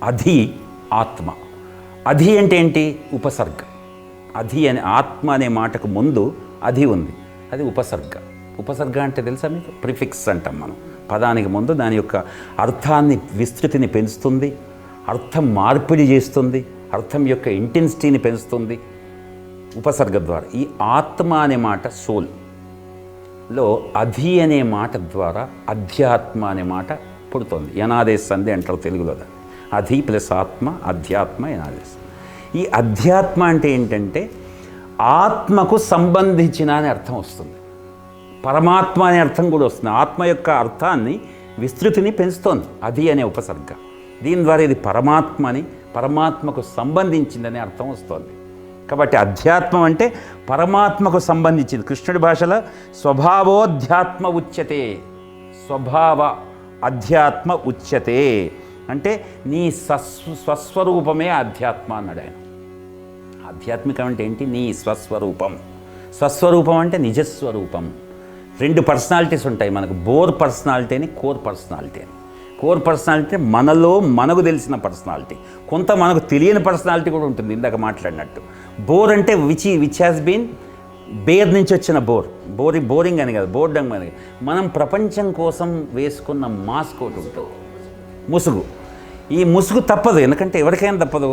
అధి ఆత్మ. అధి అంటే ఏంటి? ఉపసర్గ. అధి అనే ఆత్మ అనే మాటకు ముందు అధి ఉంది, అది ఉపసర్గ. ఉపసర్గ అంటే తెలుసా మీకు? ప్రిఫిక్స్ అంటాం మనం. పదానికి ముందు దాని యొక్క అర్థాన్ని, విస్తృతిని పెంచుతుంది, అర్థం మార్పిడి చేస్తుంది, అర్థం యొక్క ఇంటెన్సిటీని పెంచుతుంది ఉపసర్గ ద్వారా. ఈ ఆత్మ అనే మాట సోల్లో అధి అనే మాట ద్వారా అధ్యాత్మ అనే మాట పుడుతోంది. యనాదేశ సంధి అంటారు తెలుగులో. అధి ప్లస్ ఆత్మ, అధ్యాత్మ, యనాదేశ. ఈ అధ్యాత్మ అంటే ఏంటంటే ఆత్మకు సంబంధించిన అని అర్థం వస్తుంది, పరమాత్మ అనే అర్థం కూడా వస్తుంది. ఆత్మ యొక్క అర్థాన్ని, విస్తృతిని పెంచుతోంది అధి అనే ఉపసర్గ. దీని ద్వారా ఇది పరమాత్మ అని, పరమాత్మకు సంబంధించిందని అర్థం వస్తుంది. కాబట్టి అధ్యాత్మం అంటే పరమాత్మకు సంబంధించింది. కృష్ణుడి భాషలో స్వభావోధ్యాత్మ ఉచ్యతే, స్వభావ అధ్యాత్మ ఉచ్యతే అంటే నీ స్వస్వరూపమే ఆధ్యాత్మ అన్నాడు ఆయన. ఆధ్యాత్మికం అంటే ఏంటి? నీ స్వస్వరూపం. స్వస్వరూపం అంటే నిజస్వరూపం. రెండు పర్సనాలిటీస్ ఉంటాయి మనకు, బోర్ పర్సనాలిటీ అని, కోర్ పర్సనాలిటీ అని. కోర్ పర్సనాలిటీ మనలో మనకు తెలిసిన పర్సనాలిటీ, కొంత మనకు తెలియని పర్సనాలిటీ కూడా ఉంటుంది ఇందాక మాట్లాడినట్టు. బోర్ అంటే విచ్ హ్యాస్ బీన్ బేర్ నుంచి వచ్చిన బోరింగ్ అని కాదు, బోర్డం అని. మనం ప్రపంచం కోసం వేసుకున్న మాస్క్ ఒకటి ఉంటుంది, ముసుగు. ఈ ముసుగు తప్పదు, ఎందుకంటే ఎవరికైనా తప్పదు.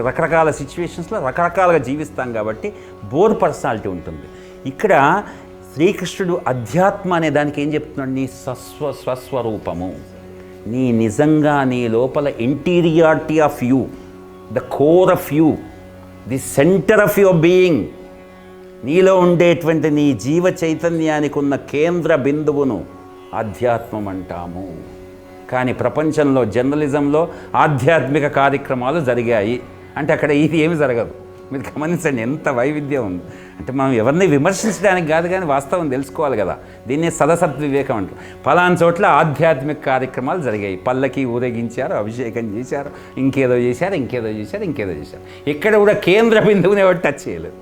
రకరకాల సిచ్యువేషన్స్లో రకరకాలుగా జీవిస్తాం కాబట్టి బోర్ పర్సనాలిటీ ఉంటుంది. ఇక్కడ శ్రీకృష్ణుడు అధ్యాత్మ అనే దానికి ఏం చెప్తున్నాడు? నీ స్వస్వరూపము, నీ నిజంగా నీ లోపల interiority of you, the core of you, the centre of your being, నీలో ఉండేటువంటి నీ జీవ చైతన్యానికి ఉన్న కేంద్ర బిందువును ఆధ్యాత్మం అంటాము. కానీ ప్రపంచంలో జర్నలిజంలో ఆధ్యాత్మిక కార్యక్రమాలు జరిగాయి అంటే అక్కడ ఇది ఏమి జరగదు. మీరు గమనించండి ఎంత వైవిధ్యం ఉంది. అంటే మనం ఎవరిని విమర్శించడానికి కాదు, కానీ వాస్తవం తెలుసుకోవాలి కదా. దీన్నే సదసద్వివేకం అంటారు. ఫలానా చోట్ల ఆధ్యాత్మిక కార్యక్రమాలు జరిగాయి, పల్లకి ఊరేగించారు, అభిషేకం చేశారు, ఇంకేదో చేశారు. ఇక్కడ కూడా కేంద్ర బిందువుని ఎవరు టచ్ చేయలేదు.